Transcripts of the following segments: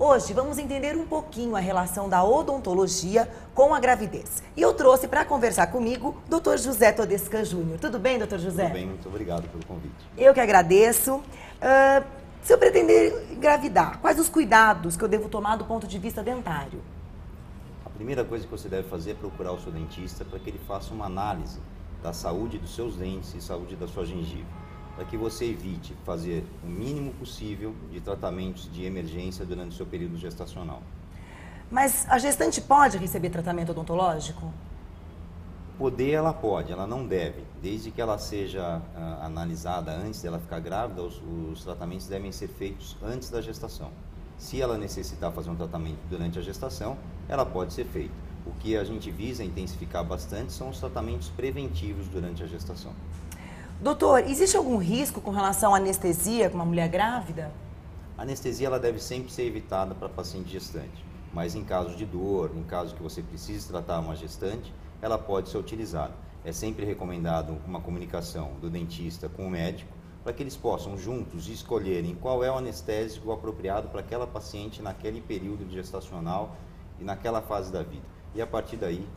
Hoje vamos entender um pouquinho a relação da odontologia com a gravidez. E eu trouxe para conversar comigo o Dr. José Todescan Júnior. Tudo bem, Dr. José? Tudo bem, muito obrigado pelo convite. Eu que agradeço. Se eu pretender engravidar, quais os cuidados que eu devo tomar do ponto de vista dentário? A primeira coisa que você deve fazer é procurar o seu dentista para que ele faça uma análise da saúde dos seus dentes e saúde da sua gengiva, para que você evite fazer o mínimo possível de tratamentos de emergência durante o seu período gestacional. Mas a gestante pode receber tratamento odontológico? Poder ela pode, ela não deve. Desde que ela seja analisada antes dela ficar grávida, os tratamentos devem ser feitos antes da gestação. Se ela necessitar fazer um tratamento durante a gestação, ela pode ser feito. O que a gente visa intensificar bastante são os tratamentos preventivos durante a gestação. Doutor, existe algum risco com relação à anestesia com uma mulher grávida? A anestesia ela deve sempre ser evitada para paciente gestante, mas em caso de dor, em caso que você precise tratar uma gestante, ela pode ser utilizada. É sempre recomendado uma comunicação do dentista com o médico para que eles possam juntos escolherem qual é o anestésico apropriado para aquela paciente naquele período gestacional e naquela fase da vida. E a partir daí,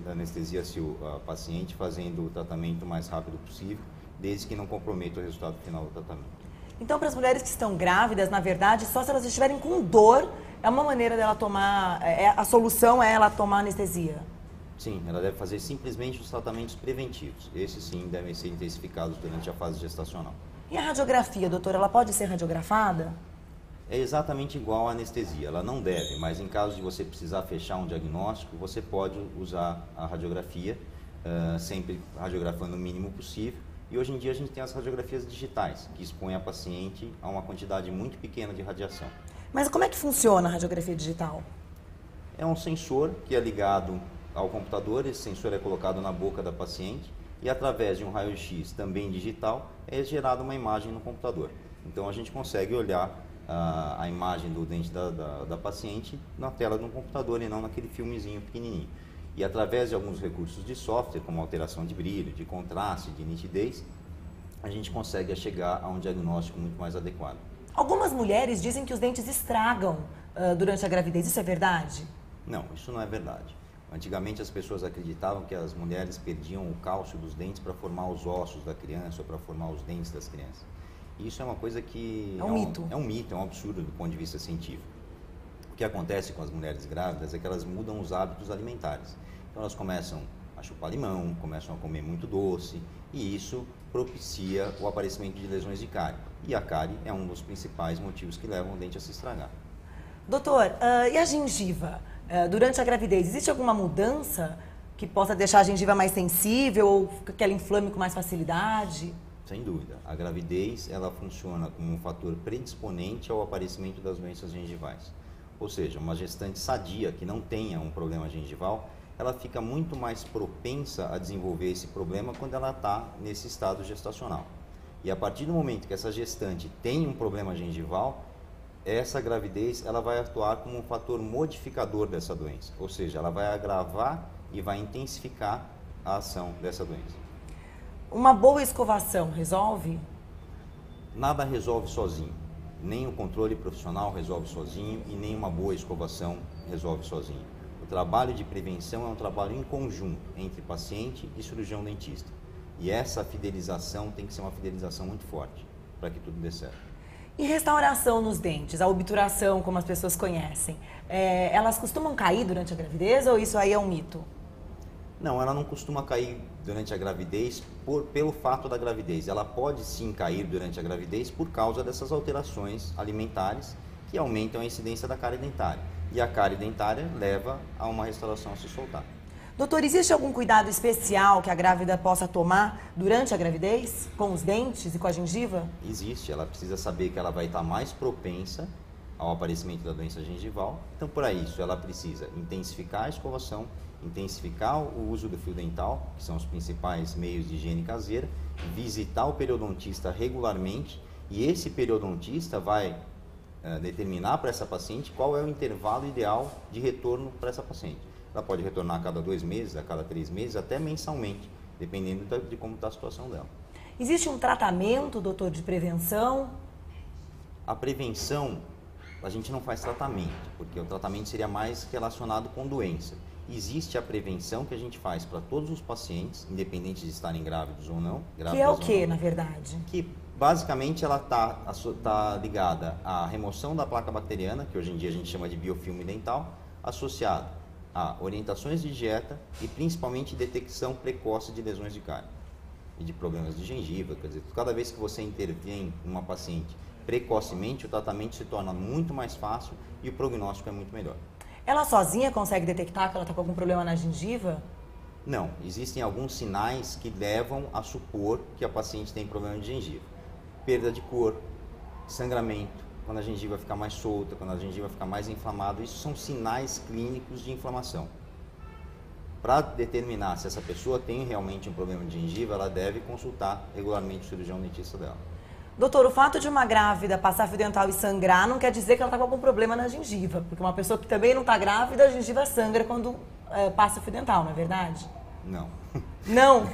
anestesia-se a paciente fazendo o tratamento o mais rápido possível, desde que não comprometa o resultado final do tratamento. Então, para as mulheres que estão grávidas, na verdade, só se elas estiverem com dor, é uma maneira dela tomar, a solução é ela tomar anestesia? Sim, ela deve fazer simplesmente os tratamentos preventivos. Esses sim devem ser intensificados durante a fase gestacional. E a radiografia, doutora, ela pode ser radiografada? É exatamente igual à anestesia, ela não deve, mas em caso de você precisar fechar um diagnóstico, você pode usar a radiografia, sempre radiografando o mínimo possível. E hoje em dia a gente tem as radiografias digitais, que expõem a paciente a uma quantidade muito pequena de radiação. Mas como é que funciona a radiografia digital? É um sensor que é ligado ao computador, esse sensor é colocado na boca da paciente e através de um raio-x também digital é gerada uma imagem no computador. Então a gente consegue olhar a imagem do dente da paciente na tela do computador e não naquele filmezinho pequenininho. E através de alguns recursos de software, como alteração de brilho, de contraste, de nitidez, a gente consegue chegar a um diagnóstico muito mais adequado. Algumas mulheres dizem que os dentes estragam durante a gravidez, isso é verdade? Não, isso não é verdade. Antigamente as pessoas acreditavam que as mulheres perdiam o cálcio dos dentes para formar os ossos da criança ou para formar os dentes das crianças. E isso é uma coisa que... É um mito. É um mito, é um absurdo do ponto de vista científico. O que acontece com as mulheres grávidas é que elas mudam os hábitos alimentares. Então elas começam a chupar limão, começam a comer muito doce e isso propicia o aparecimento de lesões de cárie. E a cárie é um dos principais motivos que levam o dente a se estragar. Doutor, e a gengiva? Durante a gravidez, existe alguma mudança que possa deixar a gengiva mais sensível ou que ela inflame com mais facilidade? Sem dúvida. A gravidez ela funciona como um fator predisponente ao aparecimento das doenças gengivais. Ou seja, uma gestante sadia que não tenha um problema gengival, ela fica muito mais propensa a desenvolver esse problema quando ela está nesse estado gestacional. E a partir do momento que essa gestante tem um problema gengival, essa gravidez ela vai atuar como um fator modificador dessa doença. Ou seja, ela vai agravar e vai intensificar a ação dessa doença. Uma boa escovação resolve? Nada resolve sozinho. Nem o controle profissional resolve sozinho e nem uma boa escovação resolve sozinho. O trabalho de prevenção é um trabalho em conjunto entre paciente e cirurgião dentista. E essa fidelização tem que ser uma fidelização muito forte para que tudo dê certo. E restauração nos dentes, a obturação, como as pessoas conhecem, elas costumam cair durante a gravidez ou isso aí é um mito? Não, ela não costuma cair durante a gravidez pelo fato da gravidez. Ela pode sim cair durante a gravidez por causa dessas alterações alimentares que aumentam a incidência da cárie dentária. E a cárie dentária leva a uma restauração a se soltar. Doutor, existe algum cuidado especial que a grávida possa tomar durante a gravidez, com os dentes e com a gengiva? Existe, ela precisa saber que ela vai estar mais propensa ao aparecimento da doença gengival. Então, para isso, ela precisa intensificar a escovação, intensificar o uso do fio dental, que são os principais meios de higiene caseira, visitar o periodontista regularmente e esse periodontista vai determinar para essa paciente qual é o intervalo ideal de retorno para essa paciente. Ela pode retornar a cada 2 meses, a cada 3 meses, até mensalmente, dependendo de como está a situação dela. Existe um tratamento, doutor, de prevenção? A prevenção a gente não faz tratamento, porque o tratamento seria mais relacionado com doença. Existe a prevenção que a gente faz para todos os pacientes, independente de estarem grávidos ou não. Que é o que, na verdade? Que basicamente ela tá ligada à remoção da placa bacteriana, que hoje em dia a gente chama de biofilme dental, associado a orientações de dieta e principalmente detecção precoce de lesões de cárie e de problemas de gengiva. Quer dizer, cada vez que você intervém em uma paciente precocemente, o tratamento se torna muito mais fácil e o prognóstico é muito melhor. Ela sozinha consegue detectar que ela está com algum problema na gengiva? Não, existem alguns sinais que levam a supor que a paciente tem problema de gengiva. Perda de cor, sangramento, quando a gengiva fica mais solta, quando a gengiva fica mais inflamada, isso são sinais clínicos de inflamação. Para determinar se essa pessoa tem realmente um problema de gengiva, ela deve consultar regularmente o cirurgião dentista dela. Doutor, o fato de uma grávida passar fio dental e sangrar não quer dizer que ela está com algum problema na gengiva, porque uma pessoa que também não está grávida, a gengiva sangra quando passa fio dental, não é verdade? Não. Não?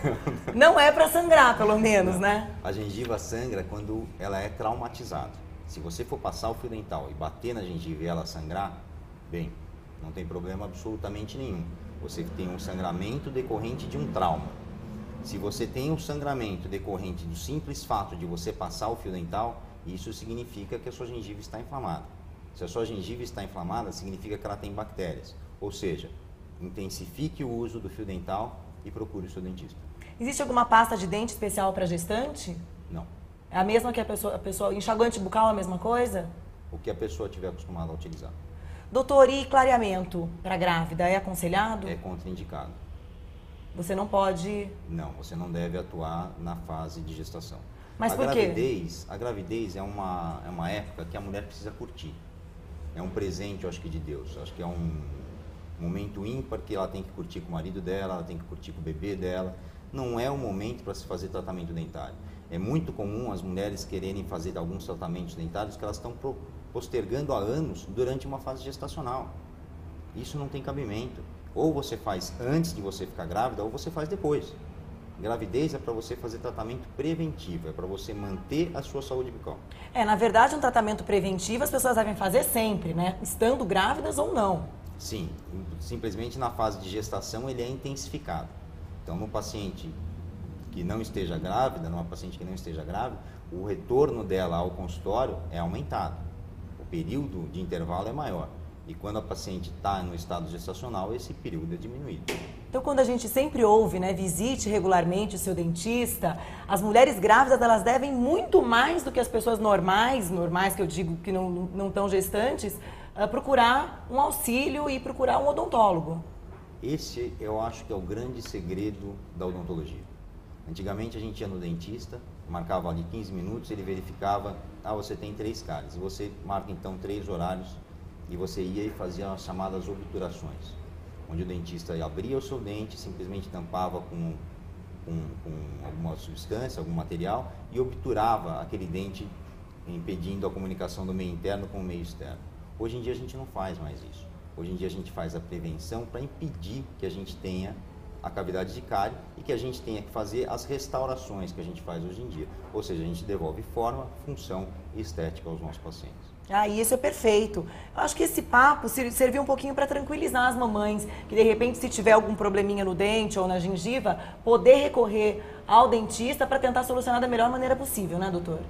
Não é para sangrar, pelo menos, né? A gengiva sangra quando ela é traumatizada. Se você for passar o fio dental e bater na gengiva e ela sangrar, bem, não tem problema absolutamente nenhum. Você tem um sangramento decorrente de um trauma. Se você tem um sangramento decorrente do simples fato de você passar o fio dental, isso significa que a sua gengiva está inflamada. Se a sua gengiva está inflamada, significa que ela tem bactérias. Ou seja, intensifique o uso do fio dental e procure o seu dentista. Existe alguma pasta de dente especial para gestante? Não. É a mesma que a pessoa... Enxaguante bucal é a mesma coisa? O que a pessoa tiver acostumada a utilizar. Doutor, e clareamento para grávida é aconselhado? É contraindicado. Você não pode... Não, você não deve atuar na fase de gestação. Mas por quê? A gravidez é uma época que a mulher precisa curtir. É um presente, eu acho que de Deus. Eu acho que é um momento ímpar que ela tem que curtir com o marido dela, ela tem que curtir com o bebê dela. Não é o momento para se fazer tratamento dentário. É muito comum as mulheres quererem fazer alguns tratamentos dentários que elas estão postergando há anos durante uma fase gestacional. Isso não tem cabimento. Ou você faz antes de você ficar grávida, ou você faz depois. Gravidez é para você fazer tratamento preventivo, é para você manter a sua saúde bucal. Na verdade, um tratamento preventivo as pessoas devem fazer sempre, né? Estando grávidas ou não. Sim, simplesmente na fase de gestação ele é intensificado. Então, no paciente que não esteja grávida, numa paciente que não esteja grávida, o retorno dela ao consultório é aumentado. O período de intervalo é maior. E quando a paciente está no estado gestacional, esse período é diminuído. Então, quando a gente sempre ouve, né, visite regularmente o seu dentista, as mulheres grávidas, elas devem muito mais do que as pessoas normais que eu digo que não estão gestantes, procurar um auxílio e procurar um odontólogo. Esse eu acho que é o grande segredo da odontologia. Antigamente a gente ia no dentista, marcava ali 15 minutos, ele verificava, você tem 3 cáries. Você marca então 3 horários e você ia e fazia as chamadas obturações, onde o dentista abria o seu dente, simplesmente tampava com alguma substância, algum material e obturava aquele dente, impedindo a comunicação do meio interno com o meio externo. Hoje em dia a gente não faz mais isso. Hoje em dia a gente faz a prevenção para impedir que a gente tenha a cavidade de cárie e que a gente tenha que fazer as restaurações que a gente faz hoje em dia. Ou seja, a gente devolve forma, função e estética aos nossos pacientes. Isso é perfeito. Eu acho que esse papo serviu um pouquinho para tranquilizar as mamães, que de repente se tiver algum probleminha no dente ou na gengiva, poder recorrer ao dentista para tentar solucionar da melhor maneira possível, né, doutor?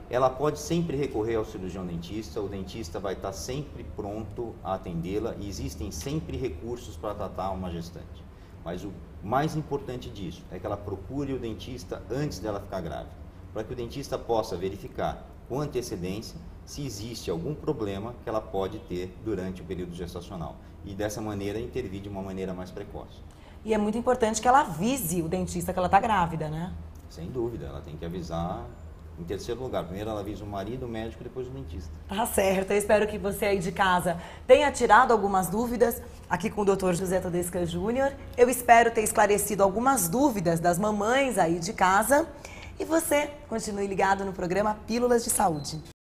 Ela pode sempre recorrer ao cirurgião dentista, o dentista vai estar sempre pronto a atendê-la e existem sempre recursos para tratar uma gestante. Mas o mais importante disso é que ela procure o dentista antes dela ficar grávida, para que o dentista possa verificar com antecedência se existe algum problema que ela pode ter durante o período gestacional e dessa maneira intervir de uma maneira mais precoce. E é muito importante que ela avise o dentista que ela está grávida, né? Sem dúvida, ela tem que avisar em terceiro lugar. Primeiro ela avisa o marido, o médico, depois o dentista. Tá certo, eu espero que você aí de casa tenha tirado algumas dúvidas aqui com o Dr. José Todesca Júnior. Eu espero ter esclarecido algumas dúvidas das mamães aí de casa. E você continue ligado no programa Pílulas de Saúde.